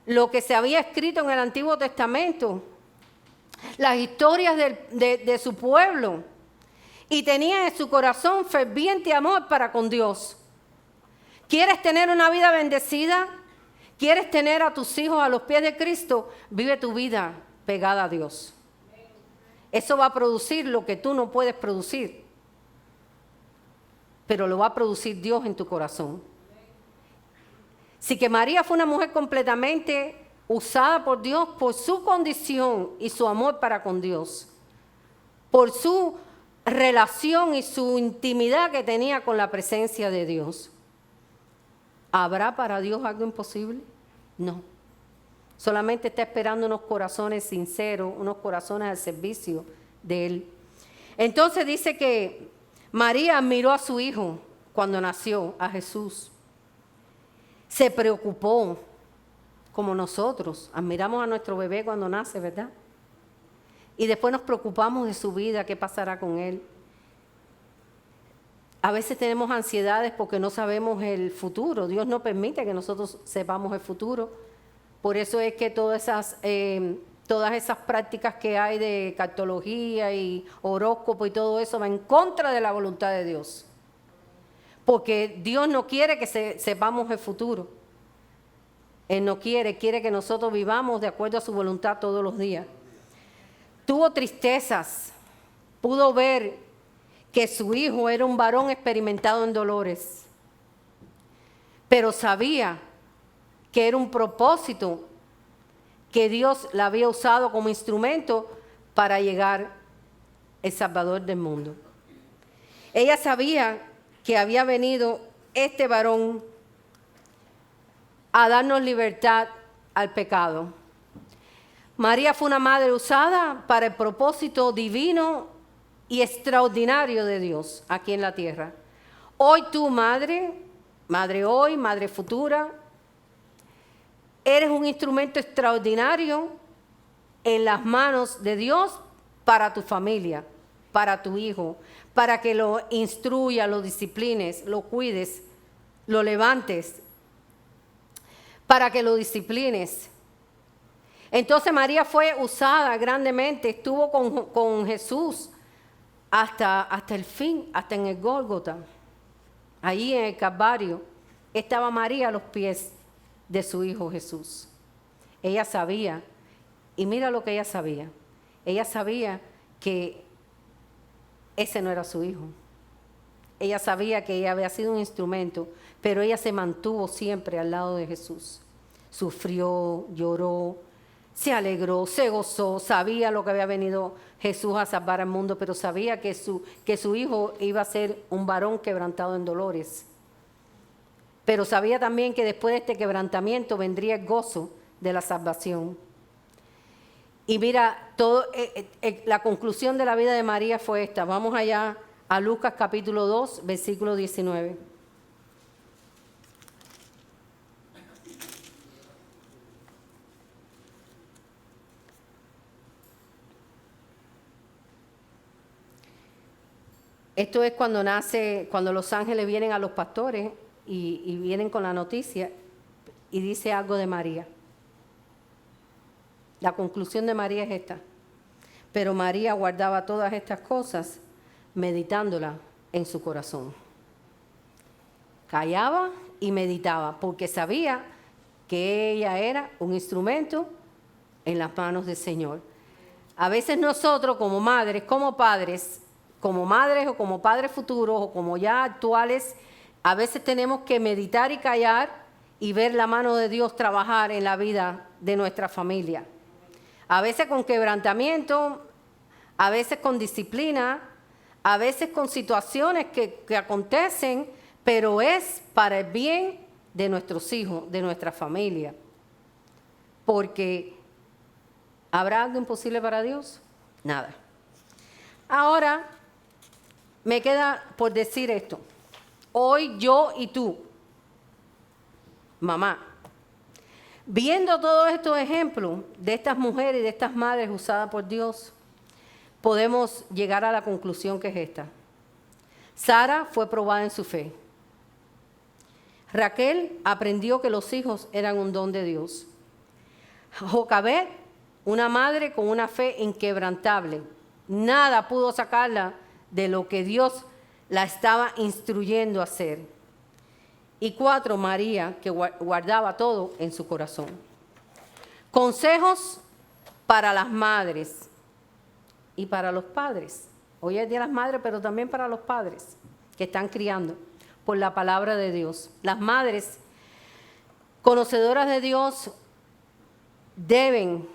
Speaker 1: lo que se había escrito en el Antiguo Testamento, las historias de su pueblo. Y tenía en su corazón ferviente amor para con Dios. ¿Quieres tener una vida bendecida? ¿Quieres tener a tus hijos a los pies de Cristo? Vive tu vida pegada a Dios. Eso va a producir lo que tú no puedes producir, pero lo va a producir Dios en tu corazón. Así que María fue una mujer completamente usada por Dios por su condición y su amor para con Dios, por su relación y su intimidad que tenía con la presencia de Dios. ¿Habrá para Dios algo imposible? No. Solamente está esperando unos corazones sinceros, unos corazones al servicio de Él. Entonces dice que María miró a su hijo cuando nació, a Jesús. Se preocupó, como nosotros. Admiramos a nuestro bebé cuando nace, ¿verdad? Y después nos preocupamos de su vida, qué pasará con él. A veces tenemos ansiedades porque no sabemos el futuro. Dios no permite que nosotros sepamos el futuro. Por eso es que todas esas prácticas que hay de cartología y horóscopo y todo eso va en contra de la voluntad de Dios. Porque Dios no quiere que sepamos el futuro. Él no quiere que nosotros vivamos de acuerdo a su voluntad todos los días. Tuvo tristezas, pudo ver que su hijo era un varón experimentado en dolores, pero sabía que era un propósito que Dios la había usado como instrumento para llegar el Salvador del mundo. Ella sabía que había venido este varón a darnos libertad al pecado. María fue una madre usada para el propósito divino y extraordinario de Dios aquí en la tierra. Hoy tú, madre hoy, madre futura, eres un instrumento extraordinario en las manos de Dios para tu familia, para tu hijo, para que lo instruyas, lo disciplines, lo cuides, lo levantes, para que lo disciplines. Entonces María fue usada grandemente, estuvo con Jesús hasta el fin, hasta en el Gólgota, ahí en el Calvario. Estaba María a los pies de su Hijo Jesús. Ella sabía, y mira lo que ella sabía. Ella sabía que ese no era su hijo. Ella sabía que ella había sido un instrumento, pero ella se mantuvo siempre al lado de Jesús. Sufrió, lloró, se alegró, se gozó, sabía lo que había venido Jesús a salvar al mundo, pero sabía que su hijo iba a ser un varón quebrantado en dolores. Pero sabía también que después de este quebrantamiento vendría el gozo de la salvación. Y mira, la conclusión de la vida de María fue esta. Vamos allá a Lucas capítulo 2, versículo 19. Esto es cuando los ángeles vienen a los pastores y vienen con la noticia y dice algo de María. La conclusión de María es esta. Pero María guardaba todas estas cosas, meditándolas en su corazón. Callaba y meditaba, porque sabía que ella era un instrumento en las manos del Señor. A veces nosotros como madres, como padres, como madres o como padres futuros o como ya actuales, a veces tenemos que meditar y callar y ver la mano de Dios trabajar en la vida de nuestra familia. A veces con quebrantamiento, a veces con disciplina, a veces con situaciones que acontecen, pero es para el bien de nuestros hijos, de nuestra familia. Porque ¿habrá algo imposible para Dios? Nada. Ahora, me queda por decir esto. Hoy yo y tú, mamá, viendo todos estos ejemplos de estas mujeres y de estas madres usadas por Dios, podemos llegar a la conclusión que es esta. Sara fue probada en su fe. Raquel aprendió que los hijos eran un don de Dios. Jocabed, una madre con una fe inquebrantable. Nada pudo sacarla de lo que Dios la estaba instruyendo a hacer. Y 4, María, que guardaba todo en su corazón. Consejos para las madres y para los padres. Hoy es Día de las Madres, pero también para los padres que están criando por la palabra de Dios. Las madres conocedoras de Dios deben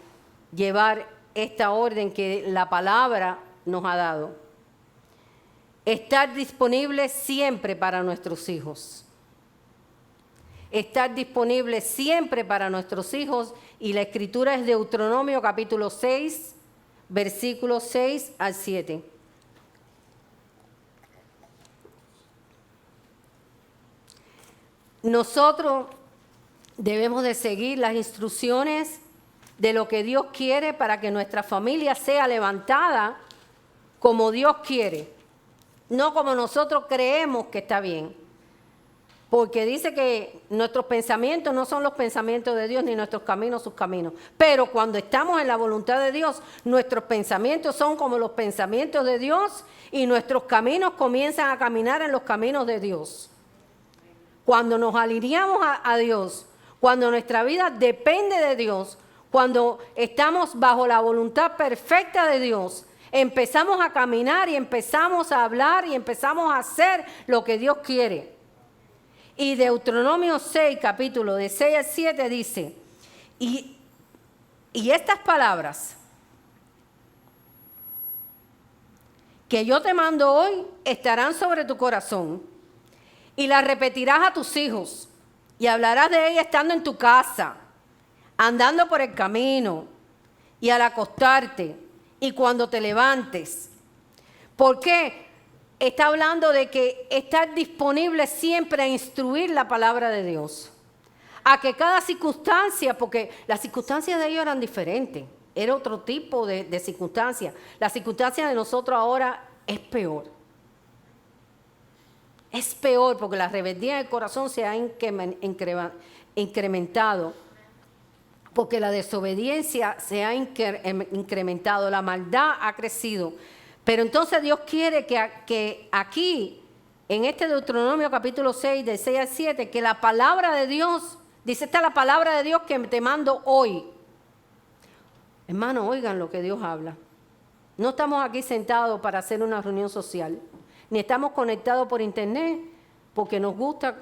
Speaker 1: llevar esta orden que la palabra nos ha dado. Estar disponibles siempre para nuestros hijos. Estar disponibles siempre para nuestros hijos. Y la escritura es Deuteronomio capítulo 6, versículos 6 al 7. Nosotros debemos de seguir las instrucciones de lo que Dios quiere para que nuestra familia sea levantada como Dios quiere, no como nosotros creemos que está bien. Porque dice que nuestros pensamientos no son los pensamientos de Dios, ni nuestros caminos sus caminos. Pero cuando estamos en la voluntad de Dios, nuestros pensamientos son como los pensamientos de Dios y nuestros caminos comienzan a caminar en los caminos de Dios. Cuando nos alineamos a Dios, cuando nuestra vida depende de Dios, cuando estamos bajo la voluntad perfecta de Dios, empezamos a caminar y empezamos a hablar y empezamos a hacer lo que Dios quiere. Y Deuteronomio 6, capítulo de 6 al 7 dice, y estas palabras que yo te mando hoy estarán sobre tu corazón y las repetirás a tus hijos y hablarás de ellas estando en tu casa, andando por el camino y al acostarte y cuando te levantes. ¿Por qué? Está hablando de que estar disponible siempre a instruir la palabra de Dios. A que cada circunstancia, porque las circunstancias de ellos eran diferentes, era otro tipo de circunstancias. La circunstancia de nosotros ahora es peor. Es peor porque la rebeldía del corazón se ha incrementado. Porque la desobediencia se ha incrementado, la maldad ha crecido. Pero entonces Dios quiere que aquí, en este Deuteronomio capítulo 6, del 6 al 7, que la palabra de Dios, dice esta la palabra de Dios que te mando hoy. Hermano, oigan lo que Dios habla. No estamos aquí sentados para hacer una reunión social, ni estamos conectados por internet porque nos gusta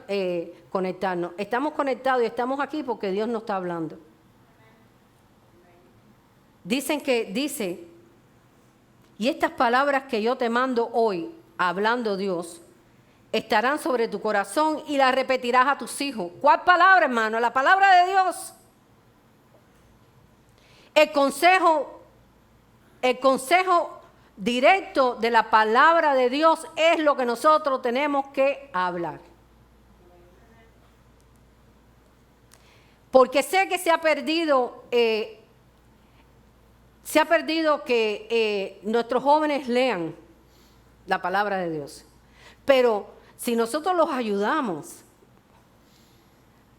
Speaker 1: conectarnos. Estamos conectados y estamos aquí porque Dios nos está hablando. Dice, y estas palabras que yo te mando hoy, hablando Dios, estarán sobre tu corazón y las repetirás a tus hijos. ¿Cuál palabra, hermano? La palabra de Dios. El consejo directo de la palabra de Dios es lo que nosotros tenemos que hablar. Porque sé que se ha perdido que nuestros jóvenes lean la palabra de Dios. Pero si nosotros los ayudamos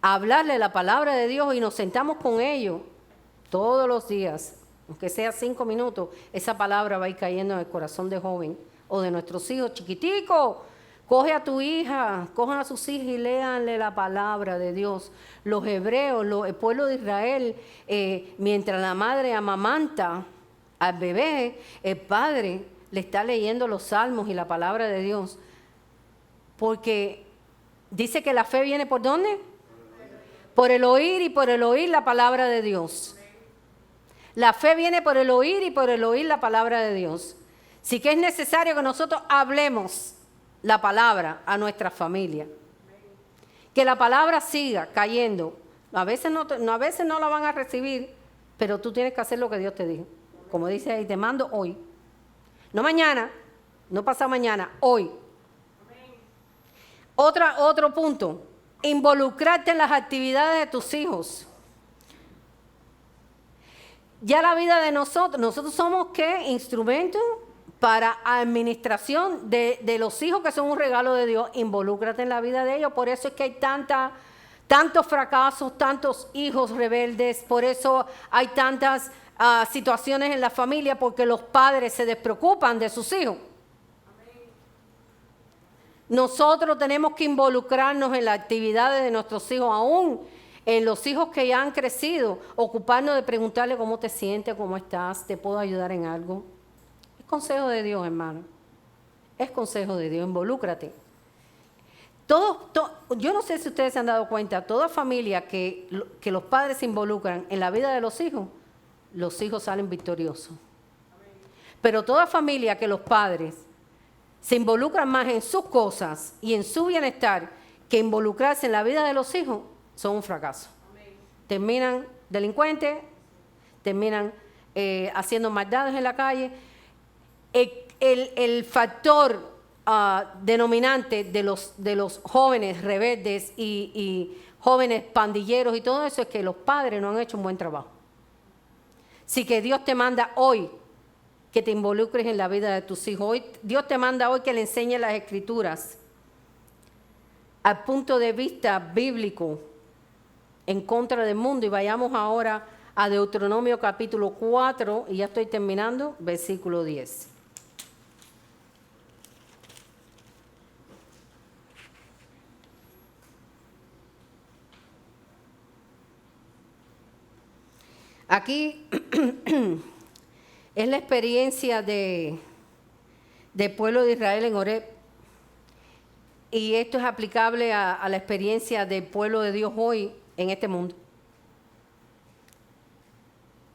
Speaker 1: a hablarle la palabra de Dios y nos sentamos con ellos todos los días, aunque sea 5 minutos, esa palabra va a ir cayendo en el corazón de joven o de nuestros hijos chiquiticos. Coge a tu hija, cojan a sus hijas y léanle la palabra de Dios. Los hebreos, el pueblo de Israel, mientras la madre amamanta al bebé, el padre le está leyendo los salmos y la palabra de Dios. Porque dice que la fe viene ¿por dónde? Por el oír y por el oír la palabra de Dios. La fe viene por el oír y por el oír la palabra de Dios. Sí que es necesario que nosotros hablemos la palabra a nuestra familia. Que la palabra siga cayendo. A veces no la van a recibir, pero tú tienes que hacer lo que Dios te dijo. Como dice ahí, te mando hoy. No mañana, no pasado mañana, hoy. Otro punto, involucrarte en las actividades de tus hijos. Ya la vida de nosotros somos ¿qué? Instrumentos para administración de los hijos que son un regalo de Dios. Involúcrate en la vida de ellos. Por eso es que hay tantos fracasos, tantos hijos rebeldes. Por eso hay tantas situaciones en la familia, porque los padres se despreocupan de sus hijos. Nosotros tenemos que involucrarnos en las actividades de nuestros hijos, aún en los hijos que ya han crecido, ocuparnos de preguntarle cómo te sientes, cómo estás, te puedo ayudar en algo. Es consejo de Dios, hermano. Es consejo de Dios, involúcrate. Yo no sé si ustedes se han dado cuenta, toda familia que los padres se involucran en la vida de los hijos salen victoriosos. Pero toda familia que los padres se involucran más en sus cosas y en su bienestar que involucrarse en la vida de los hijos, son un fracaso. Terminan delincuentes, terminan haciendo maldades en la calle. El factor denominante de los jóvenes rebeldes y jóvenes pandilleros y todo eso es que los padres no han hecho un buen trabajo. Así que Dios te manda hoy que te involucres en la vida de tus hijos. Dios te manda hoy que le enseñes las Escrituras al punto de vista bíblico en contra del mundo. Y vayamos ahora a Deuteronomio capítulo 4, y ya estoy terminando, versículo 10. Aquí es la experiencia del pueblo de Israel en Horeb. Y esto es aplicable a la experiencia del pueblo de Dios hoy en este mundo.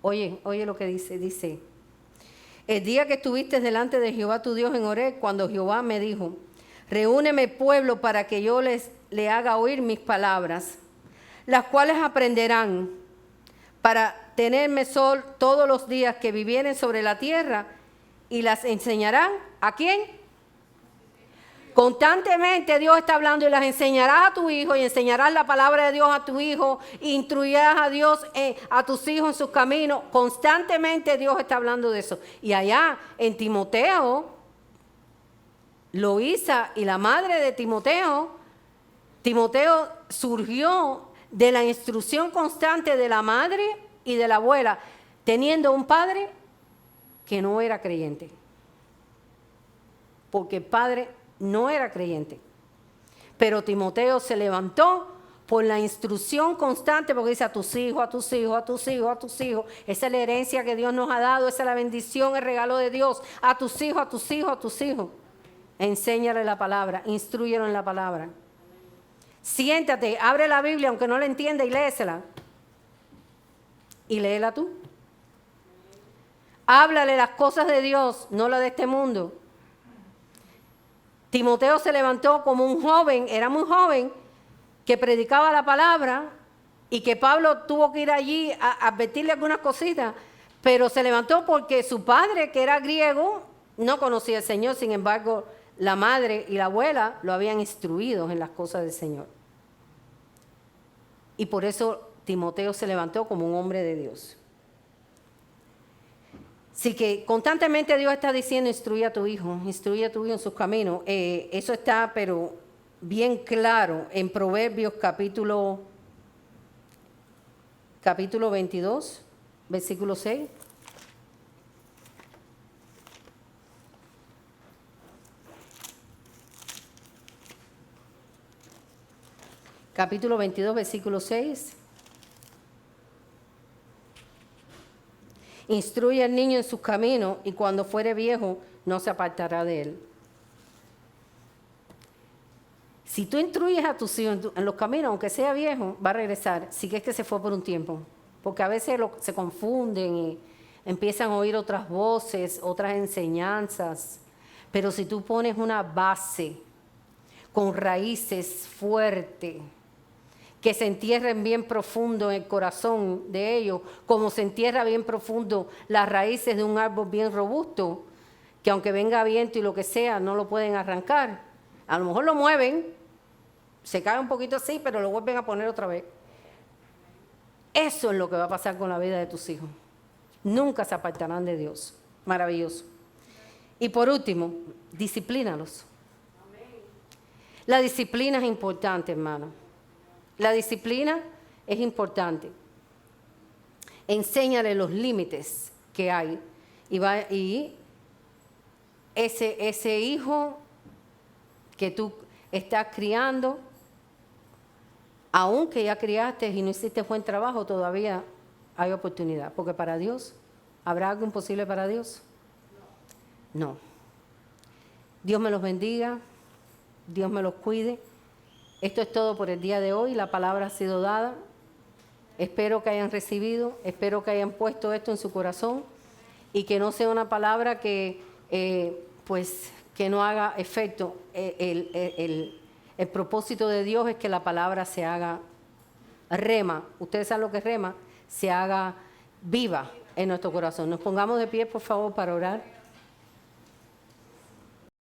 Speaker 1: Oye lo que dice. El día que estuviste delante de Jehová tu Dios en Horeb, cuando Jehová me dijo, reúneme pueblo para que yo le haga oír mis palabras, las cuales aprenderán para tenerme sol todos los días que vivieren sobre la tierra, y las enseñarán. ¿A quién? Constantemente Dios está hablando, y las enseñarás a tu hijo, y enseñarás la palabra de Dios a tu hijo, e instruirás a tus hijos en sus caminos. Constantemente Dios está hablando de eso. Y allá en Timoteo, Loisa y la madre de Timoteo surgió de la instrucción constante de la madre y de la abuela, teniendo un padre que no era creyente. Porque el padre no era creyente. Pero Timoteo se levantó por la instrucción constante, porque dice a tus hijos, a tus hijos, a tus hijos, a tus hijos. Esa es la herencia que Dios nos ha dado, esa es la bendición, el regalo de Dios. A tus hijos, a tus hijos, a tus hijos. Enséñale la palabra, instrúyelo en la palabra. Siéntate, abre la Biblia, aunque no la entienda, y léesela. Y léela tú. Háblale las cosas de Dios, no las de este mundo. Timoteo se levantó como un joven, era muy joven, que predicaba la palabra y que Pablo tuvo que ir allí a advertirle algunas cositas, pero se levantó porque su padre, que era griego, no conocía al Señor. Sin embargo, la madre y la abuela lo habían instruido en las cosas del Señor. Y por eso Timoteo se levantó como un hombre de Dios. Así que constantemente Dios está diciendo, instruye a tu hijo en sus caminos. Eso está, pero bien claro en Proverbios capítulo 22, versículo 6. Capítulo 22, versículo 6. Instruye al niño en sus caminos y cuando fuere viejo no se apartará de él. Si tú instruyes a tus hijos en los caminos, aunque sea viejo, va a regresar, si es que se fue por un tiempo. Porque a veces se confunden y empiezan a oír otras voces, otras enseñanzas. Pero si tú pones una base con raíces fuertes, que se entierren bien profundo en el corazón de ellos, como se entierra bien profundo las raíces de un árbol bien robusto, que aunque venga viento y lo que sea, no lo pueden arrancar. A lo mejor lo mueven, se cae un poquito así, pero lo vuelven a poner otra vez. Eso es lo que va a pasar con la vida de tus hijos. Nunca se apartarán de Dios. Maravilloso. Y por último, disciplínalos. La disciplina es importante, hermano. La disciplina es importante. Enséñale los límites que hay. Y ese hijo que tú estás criando, aunque ya criaste y no hiciste buen trabajo, todavía hay oportunidad. Porque para Dios, ¿habrá algo imposible para Dios? No. Dios me los bendiga. Dios me los cuide. Esto es todo por el día de hoy. La palabra ha sido dada. Espero que hayan recibido, espero que hayan puesto esto en su corazón y que no sea una palabra que, que no haga efecto. El propósito de Dios es que la palabra se haga rema. Ustedes saben lo que es rema, se haga viva en nuestro corazón. Nos pongamos de pie, por favor, para orar.